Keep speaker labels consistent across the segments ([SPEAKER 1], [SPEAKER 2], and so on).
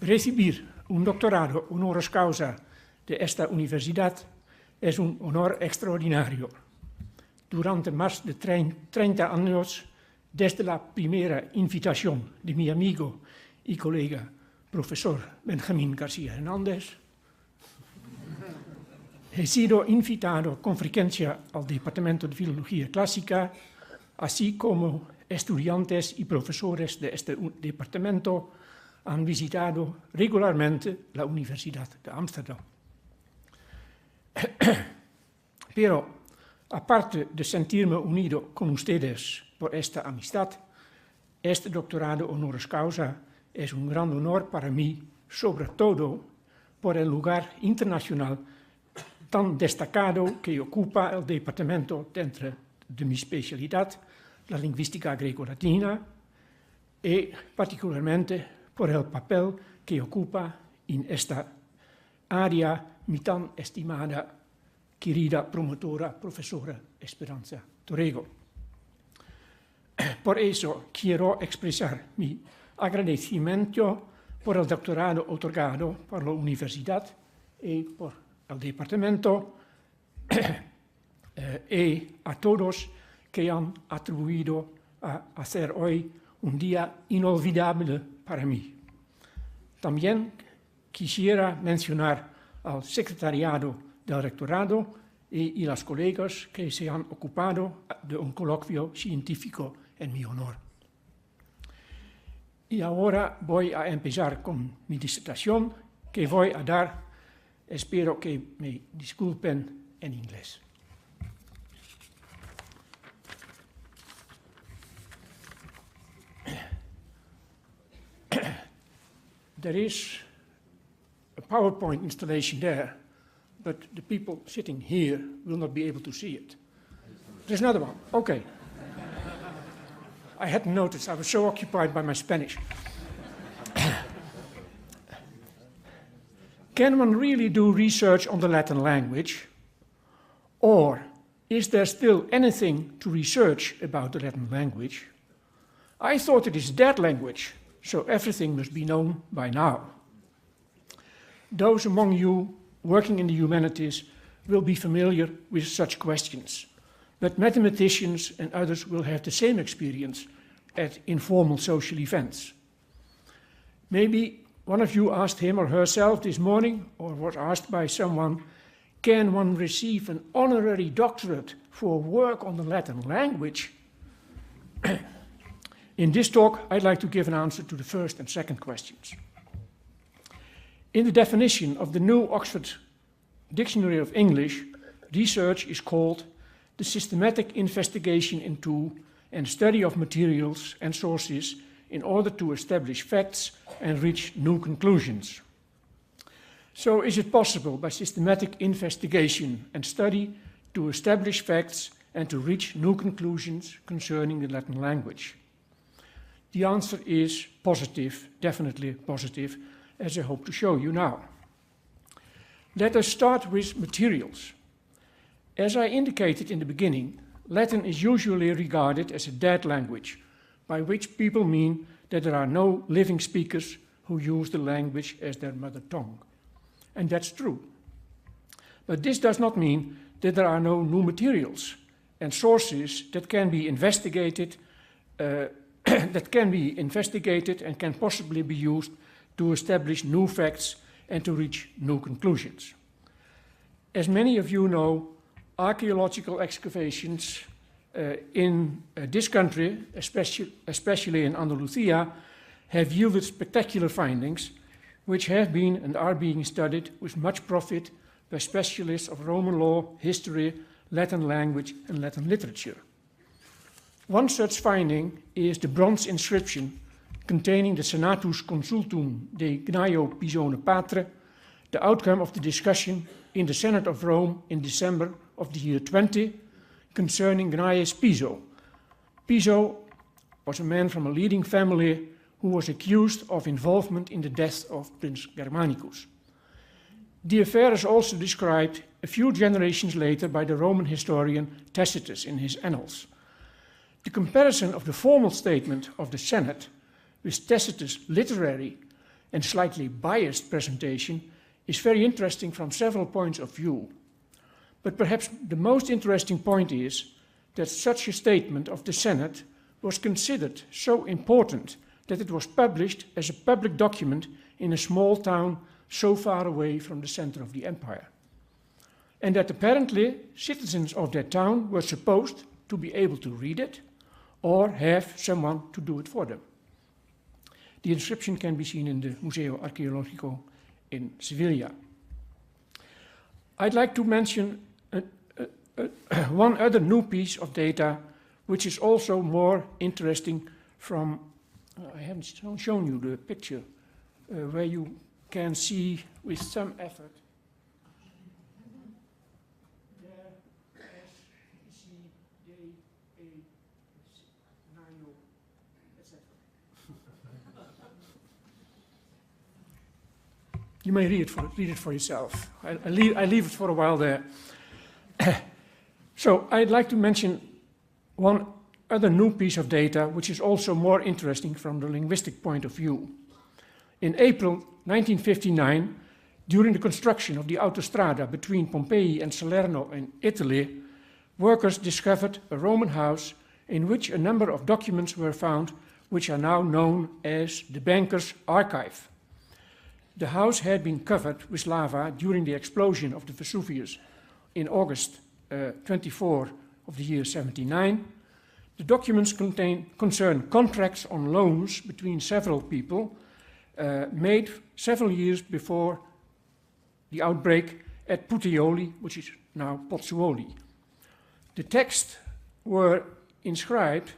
[SPEAKER 1] Recibir un doctorado honoris causa de esta universidad es un honor extraordinario. Durante más de 30 años, desde la primera invitación de mi amigo y colega profesor Benjamín García Hernández, he sido invitado con frecuencia al Departamento de Filología clásica, así como estudiantes y profesores de este departamento han visitado regularmente la Universidad de Ámsterdam. Pero, aparte de sentirme unido con ustedes por esta amistad, este doctorado honoris causa es un gran honor para mí, sobre todo por el lugar internacional tan destacado que ocupa el departamento dentro de mi especialidad, la lingüística greco-latina, y particularmente por el papel que ocupa en esta área mi tan estimada, querida promotora, profesora Esperanza Torrego. Por eso quiero expresar mi agradecimiento por el doctorado otorgado por la universidad y por el departamento y a todos que han atribuido a hacer hoy un día inolvidable para mí. También quisiera mencionar al secretariado del rectorado y las colegas que se han ocupado de un coloquio científico en mi honor. Y ahora voy a empezar con mi disertación que voy a dar, espero que me disculpen, en inglés. There is a PowerPoint installation there, but the people sitting here will not be able to see it. There's another one. Okay. I hadn't noticed. I was so occupied by my Spanish. Can one really do research on the Latin language? Or is there still anything to research about the Latin language? I thought it is a dead language, so everything must be known by now. Those among you working in the humanities will be familiar with such questions, but mathematicians and others will have the same experience at informal social events. Maybe one of you asked him or herself this morning, or was asked by someone, can one receive an honorary doctorate for work on the Latin language? In this talk, I'd like to give an answer to the first and second questions. In the definition of the new Oxford Dictionary of English, research is called the systematic investigation into and study of materials and sources in order to establish facts and reach new conclusions. So is it possible by systematic investigation and study to establish facts and to reach new conclusions concerning the Latin language? The answer is positive, definitely positive, as I hope to show you now. Let us start with materials. As I indicated in the beginning, Latin is usually regarded as a dead language, by which people mean that there are no living speakers who use the language as their mother tongue. And that's true. But this does not mean that there are no new materials and sources that can be investigated and can possibly be used to establish new facts and to reach new conclusions. As many of you know, archaeological excavations in this country, especially in Andalusia, have yielded spectacular findings which have been and are being studied with much profit by specialists of Roman law, history, Latin language and Latin literature. One such finding is the bronze inscription containing the Senatus Consultum de Gnaio Pisone Patre, the outcome of the discussion in the Senate of Rome in December of the year 20 concerning Gnaeus Piso. Piso was a man from a leading family who was accused of involvement in the death of Prince Germanicus. The affair is also described a few generations later by the Roman historian Tacitus in his Annals. The comparison of the formal statement of the Senate with Tacitus' literary and slightly biased presentation is very interesting from several points of view. But perhaps the most interesting point is that such a statement of the Senate was considered so important that it was published as a public document in a small town so far away from the center of the empire. And that apparently citizens of that town were supposed to be able to read it or have someone to do it for them. The inscription can be seen in the Museo Archeologico in Sevilla. I'd like to mention one other new piece of data which is also more interesting from, I haven't shown you the picture, where you can see with some effort there S, C, D, A, Nino, etc. You may read it for yourself. I leave it for a while there. So I'd like to mention one other new piece of data which is also more interesting from the linguistic point of view. In April 1959, during the construction of the autostrada between Pompeii and Salerno in Italy, workers discovered a Roman house in which a number of documents were found which are now known as the banker's archive. The house had been covered with lava during the explosion of the Vesuvius in August 24 of the year 79. The documents concern contracts on loans between several people made several years before the outbreak at Puteoli, which is now Pozzuoli. The texts were inscribed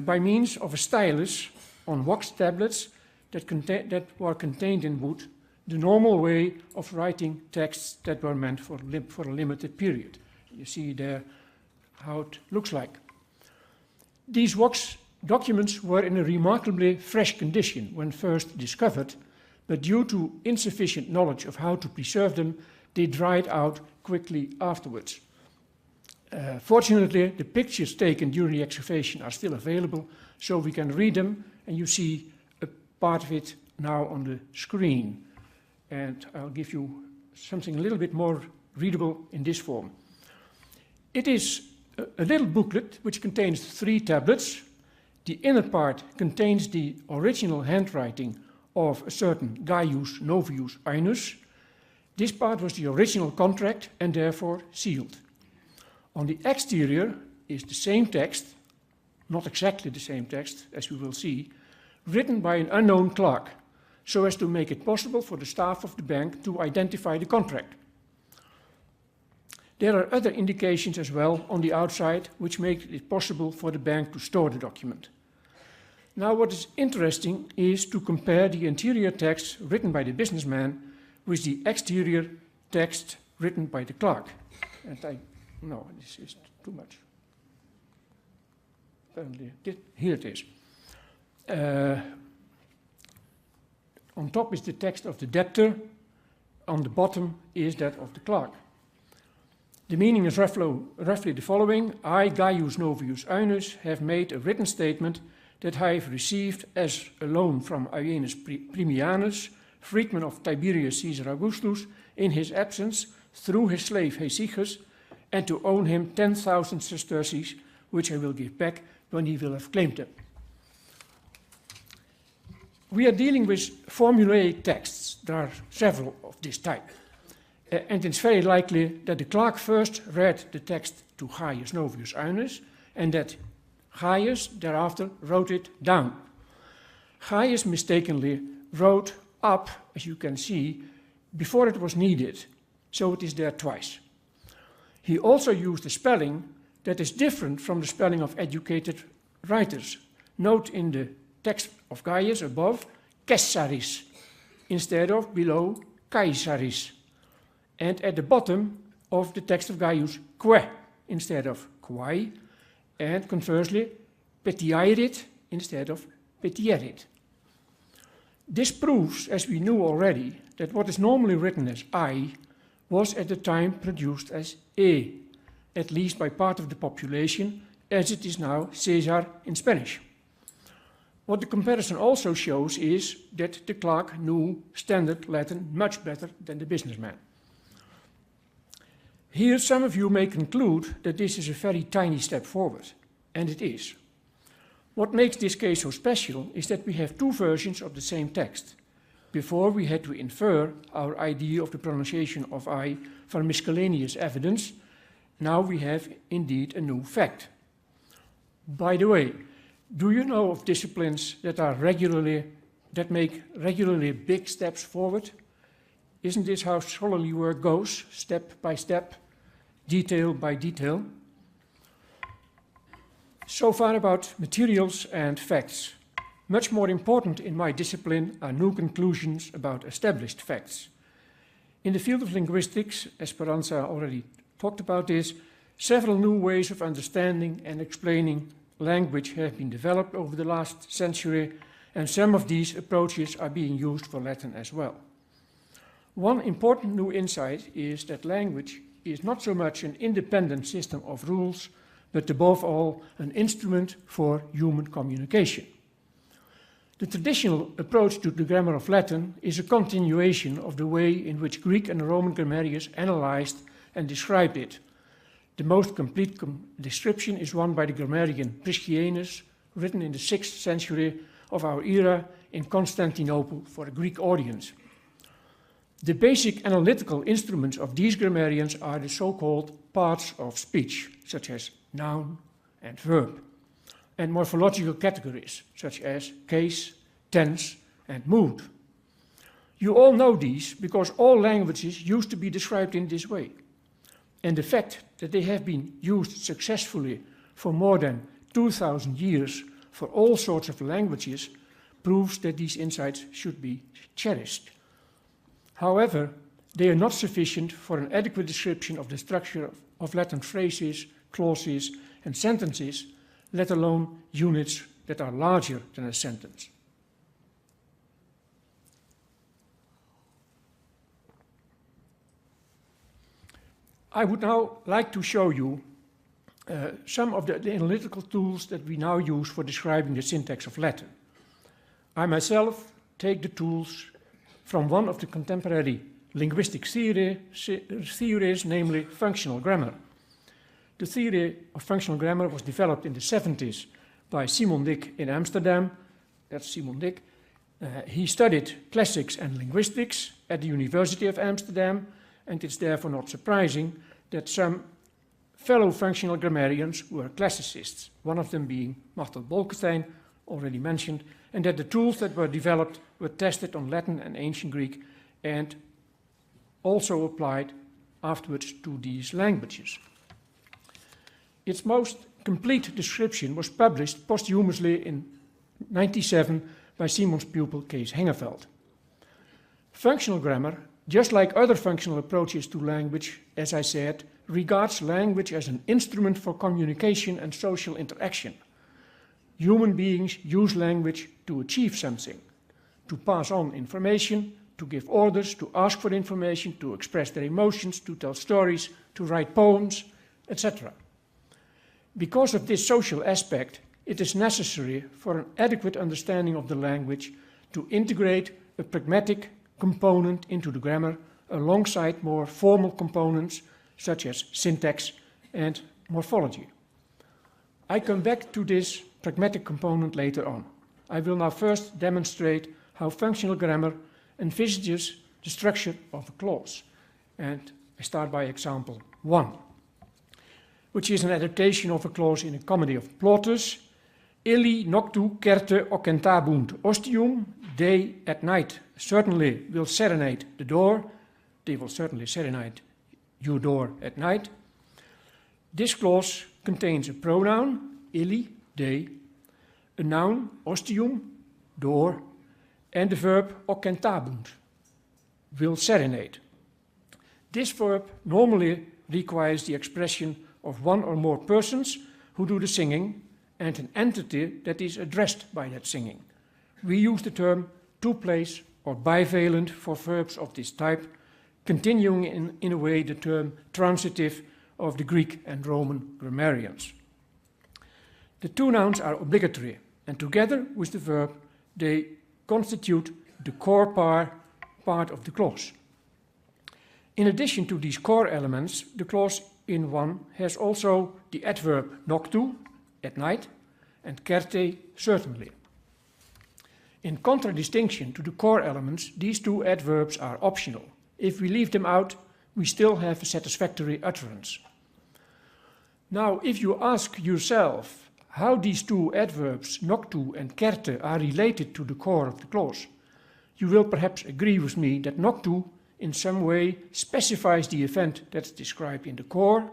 [SPEAKER 1] by means of a stylus on wax tablets that were contained in wood, the normal way of writing texts that were meant for a limited period. You see there how it looks like. These wax documents were in a remarkably fresh condition when first discovered, but due to insufficient knowledge of how to preserve them, they dried out quickly afterwards. Fortunately, the pictures taken during the excavation are still available, so we can read them, and you see a part of it now on the screen. And I'll give you something a little bit more readable in this form. It is a little booklet which contains 3 tablets. The inner part contains the original handwriting of a certain Gaius Novius Ainus. This part was the original contract and therefore sealed. On the exterior is the same text, not exactly the same text as we will see, written by an unknown clerk, so as to make it possible for the staff of the bank to identify the contract. There are other indications as well on the outside which make it possible for the bank to store the document. Now what is interesting is to compare the interior text written by the businessman with the exterior text written by the clerk. And no, this is too much. Apparently, here it is. On top is the text of the debtor, on the bottom is that of the clerk. The meaning is roughly the following. I, Gaius Novius Ainus, have made a written statement that I have received as a loan from Aeneas Primianus, freedman of Tiberius Caesar Augustus, in his absence, through his slave Hesychus, and to own him 10,000 sesterces, which I will give back when he will have claimed them. We are dealing with formulaic texts. There are several of this type. And it's very likely that the clerk first read the text to Gaius Novius Ainus, and that Gaius thereafter wrote it down. Gaius mistakenly wrote up, as you can see, before it was needed, so it is there twice. He also used a spelling that is different from the spelling of educated writers. Note in the text of Gaius above, Caesaris, instead of below Caesaris. And at the bottom of the text of Gaius, que, instead of quae, and conversely, petierit, instead of petierit. This proves, as we knew already, that what is normally written as I was at the time produced as E, at least by part of the population, as it is now César in Spanish. What the comparison also shows is that the clerk knew standard Latin much better than the businessman. Here some of you may conclude that this is a very tiny step forward, and it is. What makes this case so special is that we have two versions of the same text. Before we had to infer our idea of the pronunciation of I from miscellaneous evidence, now we have indeed a new fact. By the way, do you know of disciplines that make regularly big steps forward? Isn't this how scholarly work goes, step by step, detail by detail? So far about materials and facts. Much more important in my discipline are new conclusions about established facts. In the field of linguistics, Esperanza already talked about this, several new ways of understanding and explaining language have been developed over the last century, and some of these approaches are being used for Latin as well. One important new insight is that language is not so much an independent system of rules, but above all an instrument for human communication. The traditional approach to the grammar of Latin is a continuation of the way in which Greek and Roman grammarians analyzed and described it. The most complete description is one by the grammarian Priscianus, written in the 6th century of our era in Constantinople for a Greek audience. The basic analytical instruments of these grammarians are the so-called parts of speech, such as noun and verb, and morphological categories, such as case, tense, and mood. You all know these because all languages used to be described in this way. And the fact that they have been used successfully for more than 2,000 years for all sorts of languages proves that these insights should be cherished. However, they are not sufficient for an adequate description of the structure of Latin phrases, clauses, and sentences, let alone units that are larger than a sentence. I would now like to show you some of the analytical tools that we now use for describing the syntax of Latin. I myself take the tools from one of the contemporary linguistic theories, namely functional grammar. The theory of functional grammar was developed in the 70s by Simon Dick in Amsterdam. That's Simon Dick. He studied classics and linguistics at the University of Amsterdam, and it's therefore not surprising that some fellow functional grammarians were classicists, one of them being Martel Bolkestein, already mentioned, and that the tools that were developed were tested on Latin and Ancient Greek and also applied afterwards to these languages. Its most complete description was published posthumously in 1997 by Simon's pupil Kees Hengeveld. Functional grammar, just like other functional approaches to language, as I said, regards language as an instrument for communication and social interaction. Human beings use language to achieve something, to pass on information, to give orders, to ask for information, to express their emotions, to tell stories, to write poems, etc. Because of this social aspect, it is necessary for an adequate understanding of the language to integrate a pragmatic component into the grammar alongside more formal components such as syntax and morphology. I come back to this pragmatic component later on. I will now first demonstrate how functional grammar envisages the structure of a clause. And I start by example 1, which is an adaptation of a clause in a comedy of Plautus. Illi noctu certe ocentabunt ostium. They at night certainly will serenade the door. They will certainly serenade your door at night. This clause contains a pronoun, illi, they, a noun, ostium, door, and the verb ocentabunt, will serenade. This verb normally requires the expression of one or more persons who do the singing and an entity that is addressed by that singing. We use the term two-place or bivalent for verbs of this type, continuing in a way the term transitive of the Greek and Roman grammarians. The two nouns are obligatory. and together with the verb, they constitute the core part of the clause. In addition to these core elements, the clause in one has also the adverb noctu, at night, and certe, certainly. In contradistinction to the core elements, these two adverbs are optional. If we leave them out, we still have a satisfactory utterance. Now, if you ask yourself how these two adverbs, noctu and certe, are related to the core of the clause, you will perhaps agree with me that noctu in some way specifies the event that's described in the core,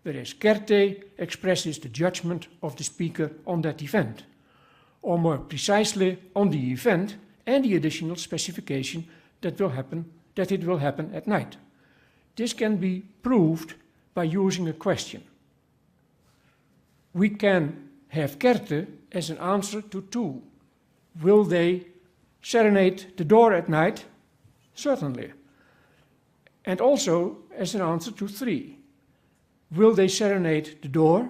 [SPEAKER 1] whereas certe expresses the judgment of the speaker on that event, or more precisely on the event and the additional specification that it will happen at night. This can be proved by using a question. We can have certe as an answer to 2. Will they serenade the door at night? Certainly. And also as an answer to 3. Will they serenade the door?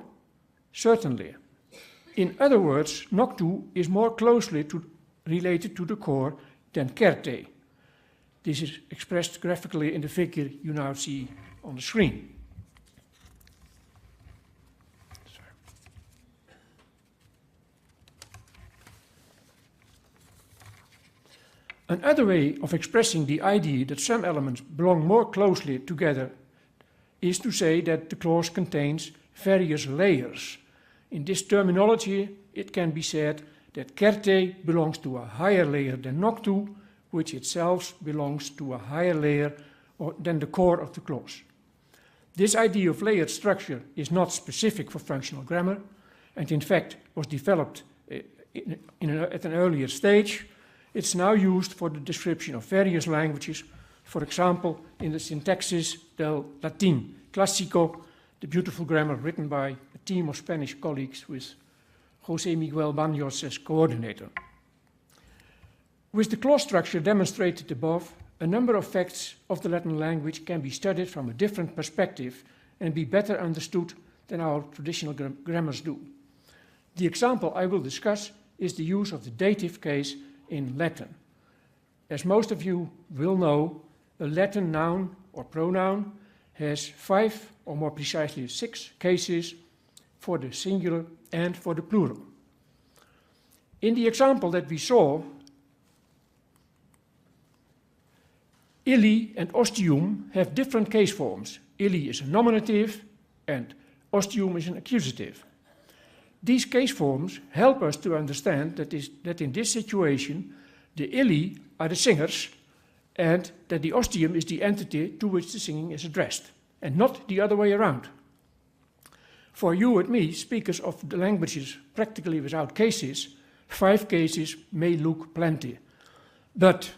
[SPEAKER 1] Certainly. In other words, noctu is more closely related to the core than certe. This is expressed graphically in the figure you now see on the screen. Another way of expressing the idea that some elements belong more closely together is to say that the clause contains various layers. In this terminology, it can be said that certe belongs to a higher layer than noctu, which itself belongs to a higher layer than the core of the clause. This idea of layered structure is not specific for functional grammar, and in fact was developed at an earlier stage. It's now used for the description of various languages, for example, in the Sintaxis del Latin, clásico, the beautiful grammar written by a team of Spanish colleagues with José Miguel Baños as coordinator. With the clause structure demonstrated above, a number of facts of the Latin language can be studied from a different perspective and be better understood than our traditional grammars do. The example I will discuss is the use of the dative case in Latin. As most of you will know, a Latin noun or pronoun has 5, or more precisely 6, cases for the singular and for the plural. In the example that we saw, illi and ostium have different case forms. Illi is a nominative and ostium is an accusative. These case forms help us to understand that in this situation, the illi are the singers and that the ostium is the entity to which the singing is addressed, and not the other way around. For you and me, speakers of the languages practically without cases, 5 cases may look plenty. But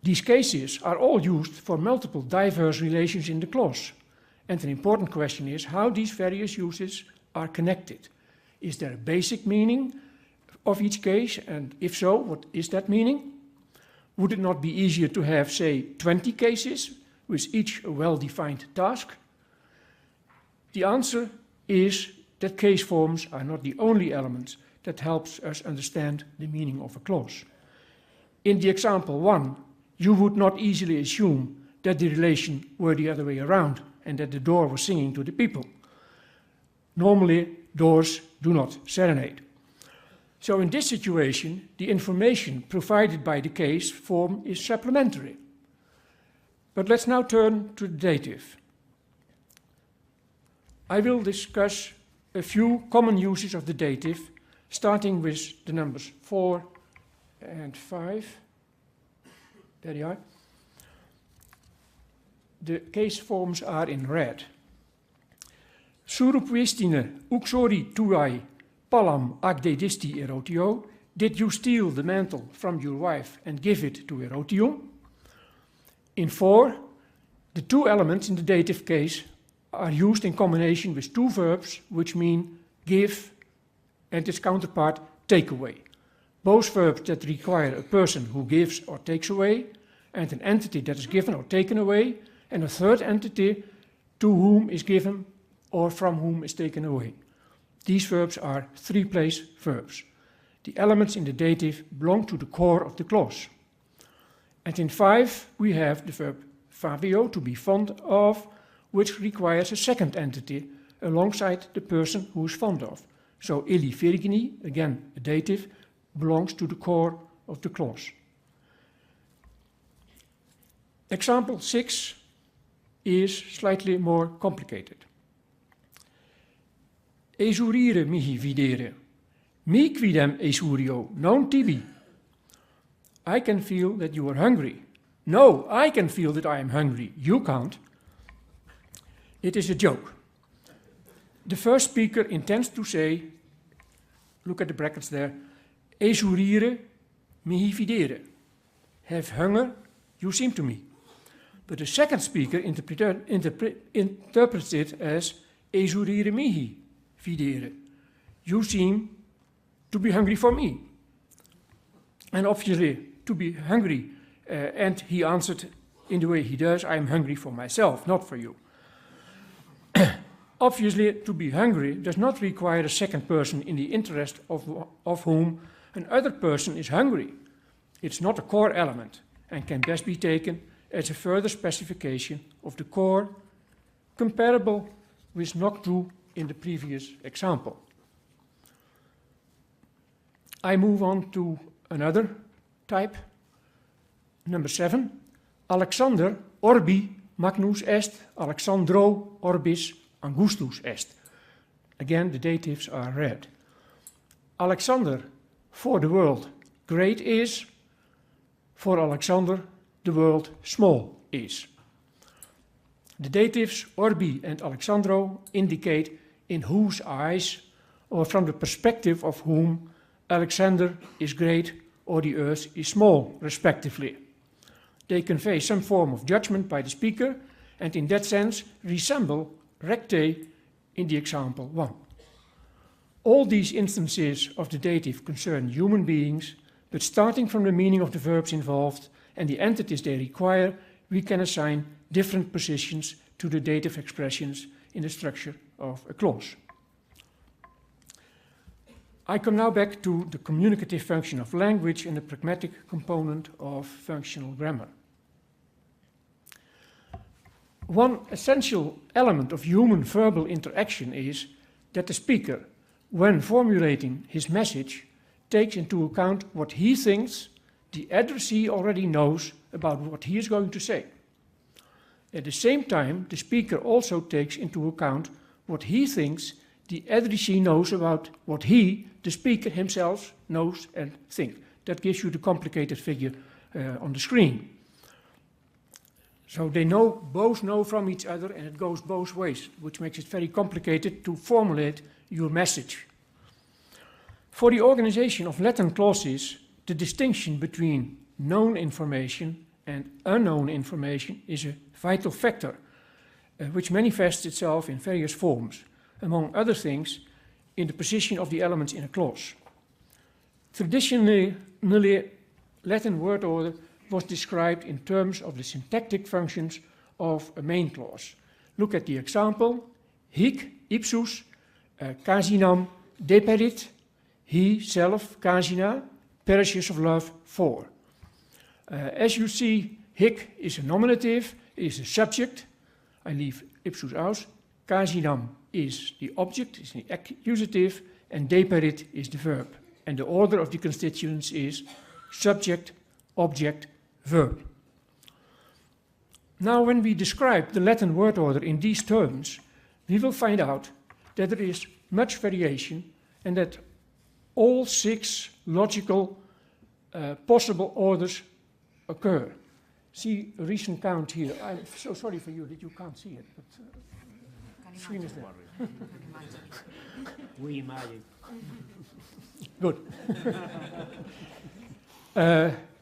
[SPEAKER 1] these cases are all used for multiple diverse relations in the clause. And an important question is how these various uses are connected. Is there a basic meaning of each case? And if so, what is that meaning? Would it not be easier to have, say, 20 cases with each a well-defined task? The answer is that case forms are not the only element that helps us understand the meaning of a clause. In the example 1, you would not easily assume that the relation were the other way around and that the door was singing to the people. Normally, doors do not serenade. So in this situation, the information provided by the case form is supplementary. But let's now turn to the dative. I will discuss a few common uses of the dative, starting with the numbers 4 and 5. There you are. The case forms are in red. Surupuistine uxori tuai palam agdedisti erotio. Did you steal the mantle from your wife and give it to erotium? In 4, the 2 elements in the dative case are used in combination with 2 verbs which mean give and its counterpart take away. Both verbs that require a person who gives or takes away, and an entity that is given or taken away, and a third entity to whom is given or from whom is taken away. These verbs are three-place verbs. The elements in the dative belong to the core of the clause. And in 5, we have the verb favio, to be fond of, which requires a second entity alongside the person who is fond of. So illi virgini, again a dative, belongs to the core of the clause. Example 6 is slightly more complicated. Esurire mihi videre, mi quidem esurio, non tibi. I can feel that you are hungry. No, I can feel that I am hungry. You can't. It is a joke. The first speaker intends to say, look at the brackets there, esurire mihi videre. Have hunger, you seem to me. But the second speaker interprets it as esurire mihi videre. You seem to be hungry for me. And obviously, to be hungry, and he answered in the way he does, I am hungry for myself, not for you. Obviously, to be hungry does not require a second person in the interest of whom another person is hungry. It's not a core element and can best be taken as a further specification of the core, comparable with not true in the previous example. I move on to another type, number 7. Alexander orbi magnus est, Alexandro orbis angustus est. Again, the datives are read. Alexander, for the world, great is. For Alexander, the world small is. The datives orbi and Alexandro indicate in whose eyes, or from the perspective of whom, Alexander is great or the earth is small, respectively. They convey some form of judgment by the speaker and in that sense resemble recte in the example 1. All these instances of the dative concern human beings, but starting from the meaning of the verbs involved and the entities they require, we can assign different positions to the dative expressions in the structure of a clause. I come now back to the communicative function of language and the pragmatic component of functional grammar. One essential element of human verbal interaction is that the speaker, when formulating his message, takes into account what he thinks the addressee already knows about what he is going to say. At the same time, the speaker also takes into account what he thinks the addressee knows about what he, the speaker himself, knows and thinks. That gives you the complicated figure on the screen. So they both know from each other, and it goes both ways, which makes it very complicated to formulate your message. For the organization of Latin clauses, the distinction between known information and unknown information is a vital factor, which manifests itself in various forms, among other things, in the position of the elements in a clause. Traditionally, Latin word order was described in terms of the syntactic functions of a main clause. Look at the example. Hic ipsus casinam deperit, he, self, casina, perishes of love, for. As you see, hic is a nominative, is a subject. I leave ipsus out. Casinam is the object, is the accusative, and deperit is the verb. And the order of the constituents is subject, object, verb. Now, when we describe the Latin word order in these terms, we will find out that there is much variation and that all 6 logical possible orders occur. See a recent count here. I'm so sorry for you that you can't see it, but the screen is there.
[SPEAKER 2] We imagine.
[SPEAKER 1] Good.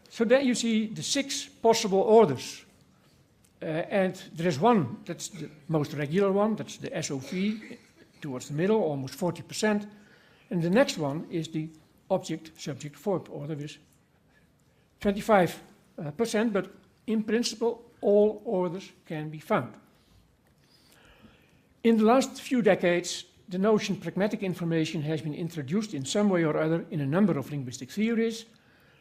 [SPEAKER 1] So there you see the 6 possible orders. And there is one, that's the most regular one, that's the SOV, towards the middle, almost 40%. And the next one is the object, subject, verb order with 25%, but in principle, all orders can be found. In the last few decades, the notion pragmatic information has been introduced in some way or other in a number of linguistic theories.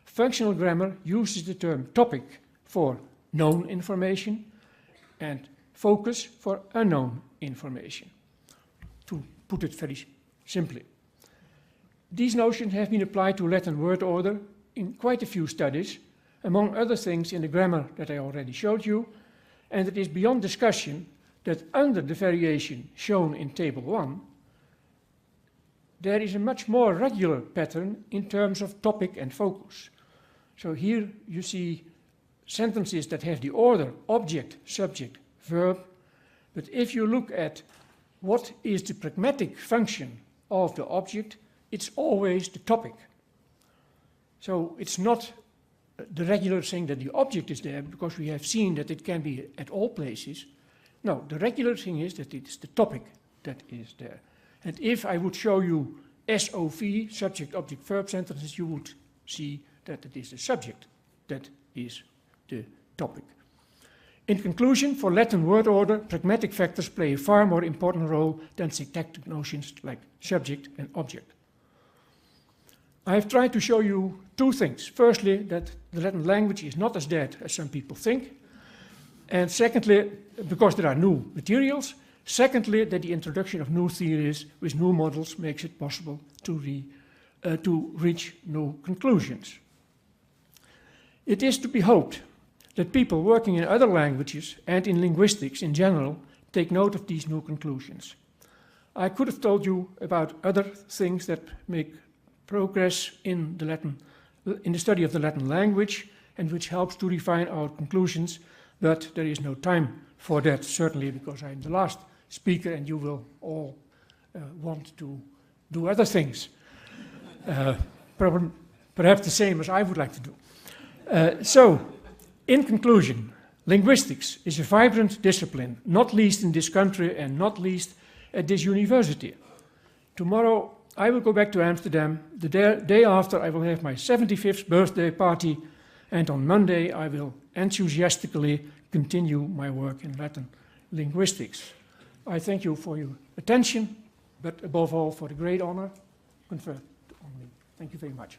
[SPEAKER 1] Functional grammar uses the term topic for known information and focus for unknown information, to put it very simply. These notions have been applied to Latin word order in quite a few studies, among other things in the grammar that I already showed you, and it is beyond discussion that under the variation shown in Table 1, there is a much more regular pattern in terms of topic and focus. So here you see sentences that have the order object, subject, verb, but if you look at what is the pragmatic function of the object, it's always the topic. So it's not the regular thing that the object is there, because we have seen that it can be at all places. No, the regular thing is that it's the topic that is there. And if I would show you SOV, subject, object, verb sentences, you would see that it is the subject that is the topic. In conclusion, for Latin word order, pragmatic factors play a far more important role than syntactic notions like subject and object. I have tried to show you two things. Firstly, that the Latin language is not as dead as some people think. And secondly, because there are new materials. Secondly, that the introduction of new theories with new models makes it possible to reach new conclusions. It is to be hoped that people working in other languages and in linguistics in general take note of these new conclusions. I could have told you about other things that make progress in the study of the Latin language and which helps to refine our conclusions, but there is no time for that, certainly because I'm the last speaker and you will all want to do other things. Perhaps the same as I would like to do. So, in conclusion, linguistics is a vibrant discipline, not least in this country and not least at this university. Tomorrow I will go back to Amsterdam. The day after I will have my 75th birthday party, and on Monday I will enthusiastically continue my work in Latin linguistics. I thank you for your attention, but above all for the great honor conferred on me. Thank you very much.